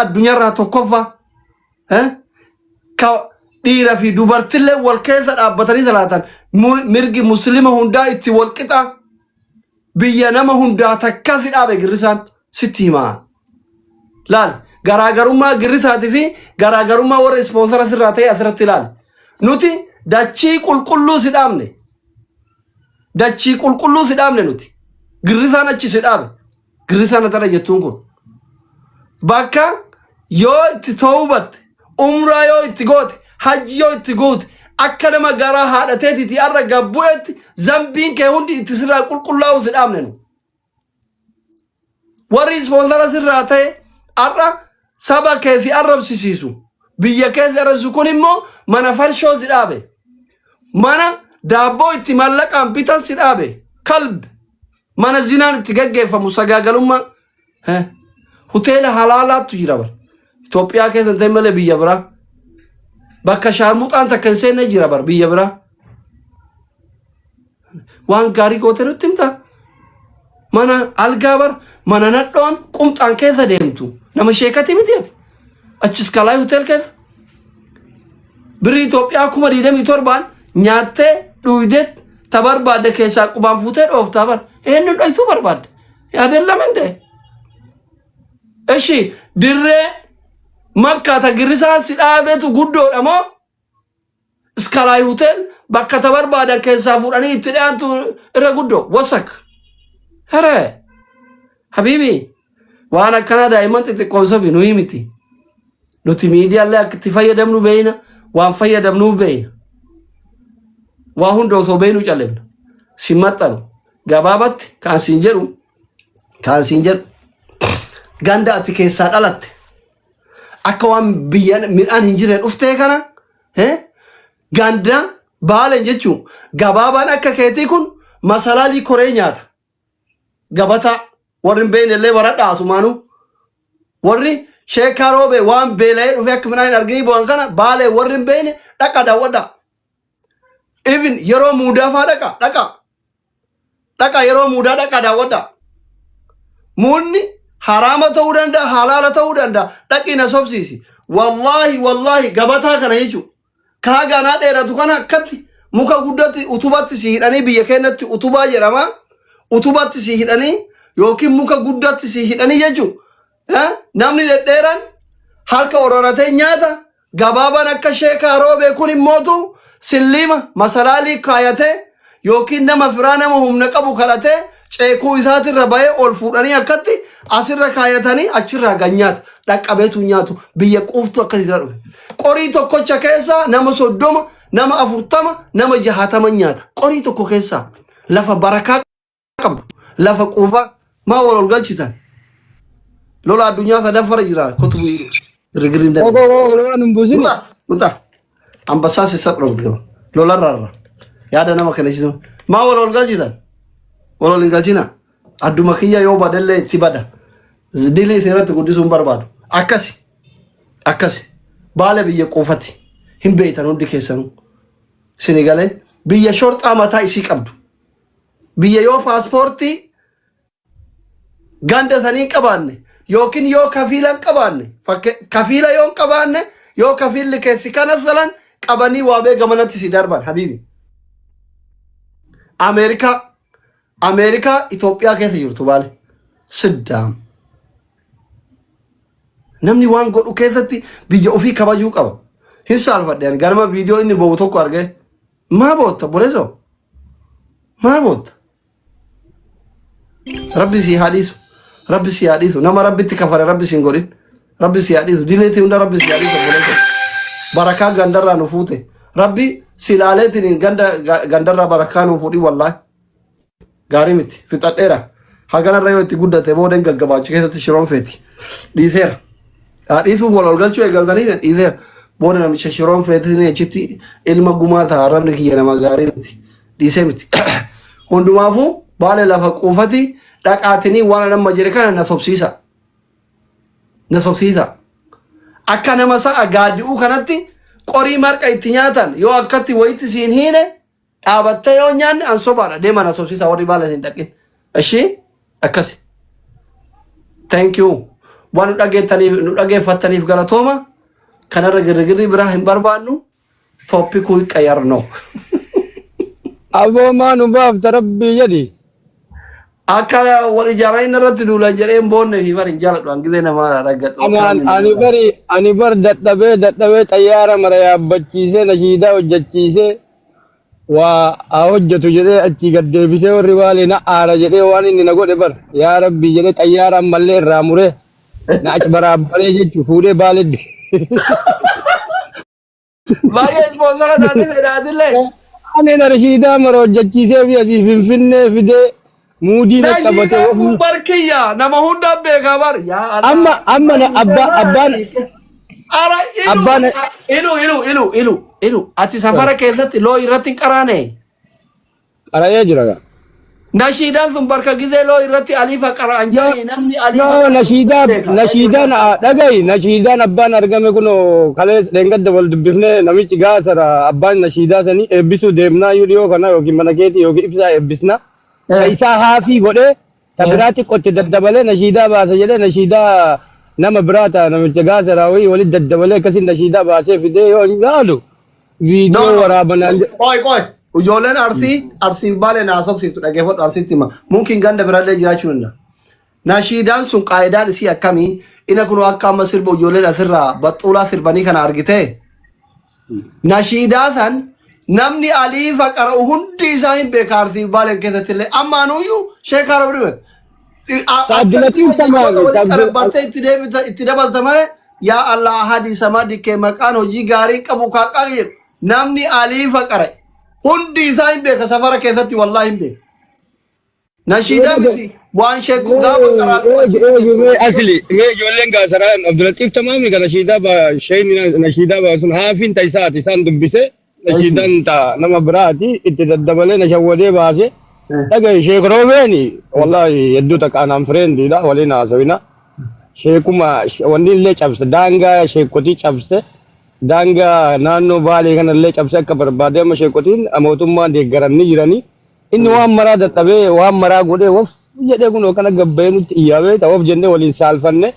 الدنيا را تكفى ديرا في دوبرت له والكيسة أبطري ثلاثة مرجي مسلمة هندا إتي والقطع بينما هندا تكاثر أبي جرسان ستيما لال غراغرما جرسات في غراغرما ور سبونسر ثراتي أثرت لال نوتي داتشي كل سدامني داتشي كل سدامني نوتي جرسان أتشي سدام جرسان ترى يتونكون باكا يو تتوبت عمره يو تقول حج يو تقول أكلم جرا هذا تيتي أرجع بوت زمبين كهوندي تسرع كل لاو سدامني وريس بندرة الراتة أرى سبا كذي أرب سيسو بيا كذي أرزو كونيمو منا فرشوا سدابه منا دابو اتمالك أم بيتال سدابه كلب منا زينان تجاج فمساجا قالوا ها هوتيل حلالات تجربه إثيوبيا كذا دايما بيا برا بكشارموت أنت كنسين نجربه بيا برا وان كاري كوتلو تيمتا mana algabar mana nadon qumxan keessa deemtu nama sheekati miti achis kalay hotel keessa biri Itoophiyaa kuma diidamii torban nyaatte dhuidet tabarbaade keessa qubaan fuutee dhooftaa bar eenyu dhoysuu barbaadde yaadellam inde eshi dirree makkaata girrisaan si dhaabeetu guddoodha moo iskalay hotel bakka tabarbaadan keessaa fuudhanii itti dhiyaantu irra guddoo wasak هره حبيبي وانا كان دائما تتقوسو بنويمتي نوتي ميديا الله كتفايا دمنو بينا وان فايا دمنو بينا واهون دوسو بينو جالبنا سماتانو غبابت كان سينجر غاندا اتكيسا دالت اكوان بيان من ان هنجرن افتي كانا غاندا بالن جچو غبابان اككيتي كون مسالالي كورينيات gabata warrin beene le warada asumanu warri shekarobe wan belay dhufe ak minay argini bon kana bale warrin beene daka dawada even yero muda fa daka yero muda daka dawada munni harama tawdanda halala tawdanda daki na sobsisi wallahi gabata kana hichu kaga na dera tukana katti muka guddati utubatti si hidani biya kenatti utuba jerama utubatti si hidhani yookiin muka guddatti si hidhani jechu namni deddeeran harka ororatee nyaata gabaaban akka sheekaa roobee kun immootu sillima masalaalii kaayatee yookiin nama firaa nama humna qabu kadhatee ceekuu isaatirra bahee ol fuudhanii akkatti asirra kaayatanii achirraa ganyaata dhaqqabeetu nyaatu biyya quuftu akkasirra dhufe qorii tokkocha keessa nama 30 nama 40 nama 60 nyaata qorii tokko keessa lafa barakaa lafa quufa ma walol galchitan lola addunyaa sadafara jira kutubu rigirinda uta ambasas sakro lola rarra yaada nama kana shizo ma walol galchitan walol galchina adduma kiyya yo badalle tibada dile serat gudisum barbadu akasi bale biya quufati himbeetan hundi keessanu senegale biya shorta mata isi qabdu biya yo passporti ganda sanin qabanne yokin yo kafilan qabanne kafila yo qabanne yo kafil keesi kana salan qabani wabe gamanati si darban habibi america Ethiopia keessa jirtu bale siddam namni waan godhu keessatti biya ofii kabajuu qaba hin salfadhan garma video inni boobu tokko arge ma botta boleso ma botta rabbi si hadisu nama rabbi tikafare rabbi singorin rabbi si hadisu dilete unda rabbi si hadisu boleso baraka gandarra nufute rabbi silaletin gandarra baraka nufudi wallahi garimiti fitadera hagana rayo itti guddate boden gaggabaachi keessatti shiroon feeti dhiiseera dhiisuu walol galchuu eegaltanii dhiiseera boden namicha shiroon feetini achitti ilma gumaa ta'a rabni kiyya nama gaarii miti dhiisee miti hundumaafuu baale lafa quufati dhaqaatini waan nama jire kana na sobsiisa akka nama sa'a gaaddi'uu kanatti qorii marqa itti nyaatan yoo akkatti wayitti siin hiine dhaabattee yoo nyaanne an sobaadha deema na sobsiisa warri baalan hin dhaqin ashii akkasi thank you waan nu dhageeffataniif galatooma kanarra girgirri biraa hin barbaannu toppikuu qayyarno aboo maa nu baafta rabbii jedhi akka wal ijaaranii irratti duula jedheen boonne fi bari jaaladhu angizee nama raggadhu ani bar dadhabee xayyaara mara yaabbachiisee nashiidaa hojjechiisee waa hojjetu jedhee achi gad deebisee warri waalee na aara jedhee waan inni na godhe bar yaa rabbii jedhee xayyaara ammallee irraa muree na achi baraabbaree jechu fuudhee baaletti baay'ee ispoonsara taatee fedhaadillee ani nashiidaa mara hojjechiisee fi asii finfinnee fidee muudii na qabatee nashiidaa barkiyya nama hunda beekaa bar yaa amma abbaan ara ilu ati safara keessatti loo irratti hin qaraane qara'ee jira gaa nashiidaan sun barka gizee loo irratti aliifa qara'an jedhanii namni aliifa nashiidaan dhagayi nashiidaan abbaan argame kun kalee dheengadda wal dubbifnee namichi gaasara abbaan nashiidaa sanii eebbisuu deemnaa yoo dhiyoo kana yookiin mana keetii yookiin ibsaa eebbisna isaa haafii godhee tabiraatti qotti daddabalee nashiidaa baasa jedhee nashiidaa nama biraata namicha gaasara walitti daddabalee akkasiin nashiidaa baasee fidee yoo hin laalu viidiyoo waraabanaan qoy ijoolleen arsii baalee naasofsiiftu dhageeffadhu arsiitti hima mumkin ganda birallee jiraachuu danda'a. Nashiidaan sun qaayidaan isii akkamii ina kun akka amma sirba ijoolleen asirraa baxxuulaa sirbanii kana argite nashiidaa san namni aliifa qara'u hundi isaa hin beeka arsii baalee keessatti illee ammaanuyyuu sheekaa rabri itti dabalta malee yaa Allah ahadii samaa dikkee maqaan hojii gaarii qabu kaaqaa jedhu namni aliifa qara'e hundi isaa hin beeka safara keessatti wallaahi hin beeka. Nashiidaa miti waan sheeku gaafa qaraatu asli ijoolleen gaasaraa Abdulatif tamaami kan nashiidaa baasun haafin taisaati isaan dubbise nashiidaan nama biraati itti daddabalee nashawwadee baase dhagaye sheek roobeeni wallahi hedduu taqaanaan fireendiidha waliin haasawina sheekuma wanni illee cabse daangaa sheekotii cabse daangaa naannoo baalee kanallee cabse akka barbaade amma sheekotiin mootummaa deeggaranii jiranii inni waan maraa dadhabee waan maraa godhee waf jedhee kun kana gabbayee nutti iyyaabee ta'oof jennee waliin saalfanne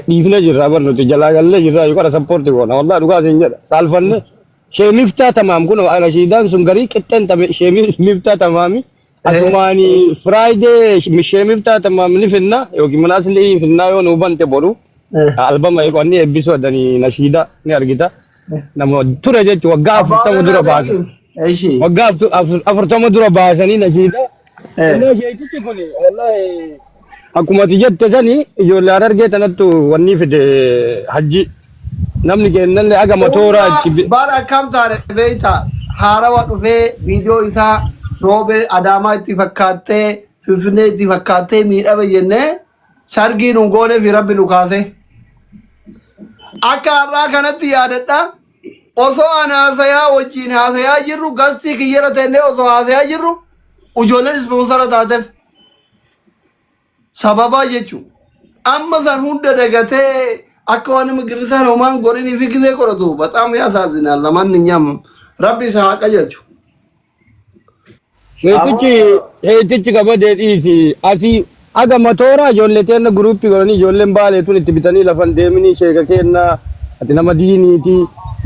dhiifne jirra bar nuti jalaa gallee jirra yoo kana sappoorti goona wallahi dhugaa isin jedha saalfanne shee miftaa tamaam kun nashiidaan sun garii qixxeen tame shee miftaa tamaami asumaani friday shee miftaa tamaam ni finna yookiin manaasli finna yoo nu bante boru albama eegonni eebbisu adanii nashiida ni argita nama ture jechu waggaa 40 dura baase waggaa 40 dura baasanii nashiida illee sheetichi kun wallahi akkuma jette sani ijoollee argee tanattu wanni fide hajji namni kennallee aga motora baala akkam taane beeyta haarawa dhufee viidiyoo isaa roobee adaamaa itti fakkaattee finfinnee itti fakkaattee miidhame jennee sargii nu goone fi rabbi nu kaase akka har'aa kanatti yaadadha osoo an haasayaa wajjiin haasayaa jirru gastii kiyyara tennee osoo haasayaa jirru ijoolleen ispoonsara taateef sababaa jechuun amma san hunda dagatee akka waan migirrisaan homaan godhanii fi gisee godhatu bataam yaasaasinaan lamanni nyam rabbi isa haqa jechu. Sheetichi qabadee dhiisi asii aga motora ijoollee teenna guruppii godhanii ijoolleen baalee tun itti bitanii lafan deemanii sheeka kenna ati nama diiniiti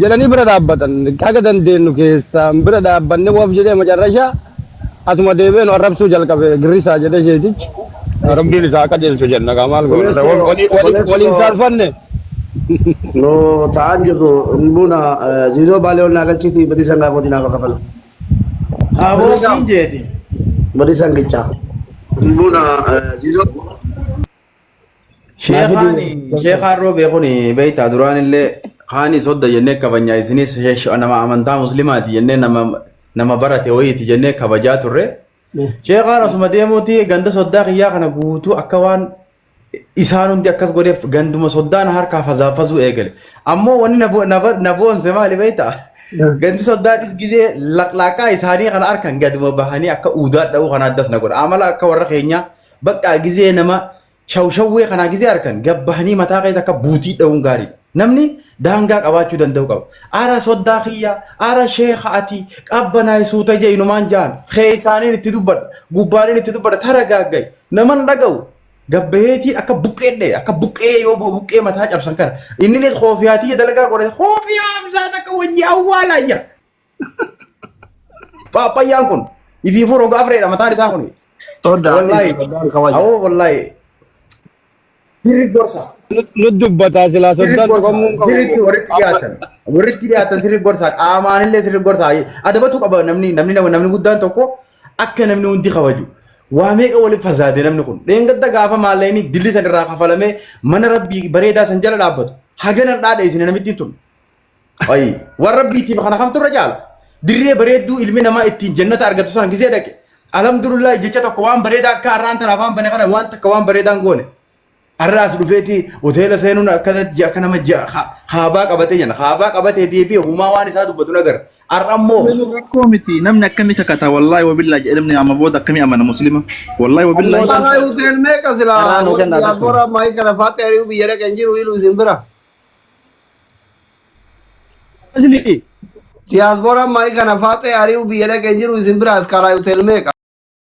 jedhanii bira dhaabbatan aga dandeenyu keessaa bira dhaabbanne waaf jedhee macarrashaa asuma deebee nu arrabsuu jalqabe girrisaa jedhee sheetichi. Rabbiin isaa qajeelchu jenna maal goona waliin saalfanne no ta'an jirru buna zizoo baalee ol naagalchiti badii sangaa kooti naa kafala aboo kinjeeti badii sangicha buna zizoo sheekhaan roobee kun beeytaa duraan illee haani sodda jennee kabajaa isinis nama amantaa muslimaati jennee nama barate wayiiti jennee kabajaa turre sheekhaan asuma deemuuti ganda soddaa kiyyaa kana guutuu akka waan isaan hundi akkas godheef ganduma soddaan harkaa fazaafazuu eegale ammoo wanni na boonse maali beeytaa gandi soddaatis gizee laqlaaqaa isaanii kana harkan gaduma bahanii akka uudaa dha'uu kana addas na godha amala akka warra keenya bakka gizee nama shawshawwee kana gizee harkan gabbahanii mataa keessa akka buutii dha'uun gaariidha namni daangaa qabaachuu danda'u qaba aara soddaa kiyyaa aara sheekha ati qabbanaay suuta jee inumaan jaan kee isaaniin itti dubbadha gubbaaniin itti dubbadha tara gaaggay naman dhaga'u gabbeetii akka buqqeedhe akka buqqee yoo buqqee mataa cabsan kana inninis koofiyaatii dalagaa godhate koofiyaa bisaata akka wajji awwaalaa jira. Paappayyaan kun ifii furoo gaafreedha mataan isaa kun. Wallahi awoo wallahi dirri gorsa. Nuddubbataa silaa soddaan dhugamuun qabu. Waritti dhiyaatan sirri gorsa qaamaanillee sirri gorsa adabatu qaba namni guddaan tokko akka namni hundi kabaju. Waa meeqa waliif fasaade namni kun dheengadda gaafa maalleeni dilli san irraa kafalamee mana rabbii bareedaa san jala dhaabbatu hagana dhaadha isin namittiin tun ayi waan rabbiitiif kana kamtu irra jaala dirree bareedduu ilmi namaa ittiin jannata argatu san gisee dhaqe alhamdulillah jecha tokko waan bareedaa akka har'aan tanaaf waan bane kana waan takka waan bareedaan goone har'aas dhufeeti hoteela seenuun akka nama haabaa qabatee jenna haabaa qabatee deebi'e humaa waan isaa dubbatu nagar arrammoo rakkoo namni akkamii kakata wallahi wabillahi jedhamni amma booda akkamii amana muslima wallahi wabillahi Sana hotel meeqa silaa diaspora maayii kana faatti hari'uu biyya dhaqan jiru ilu isin bira. Asli Diaspora maayii kana faatti hari'uu biyya dhaqan jiru isin bira askaraa hotel meeqa.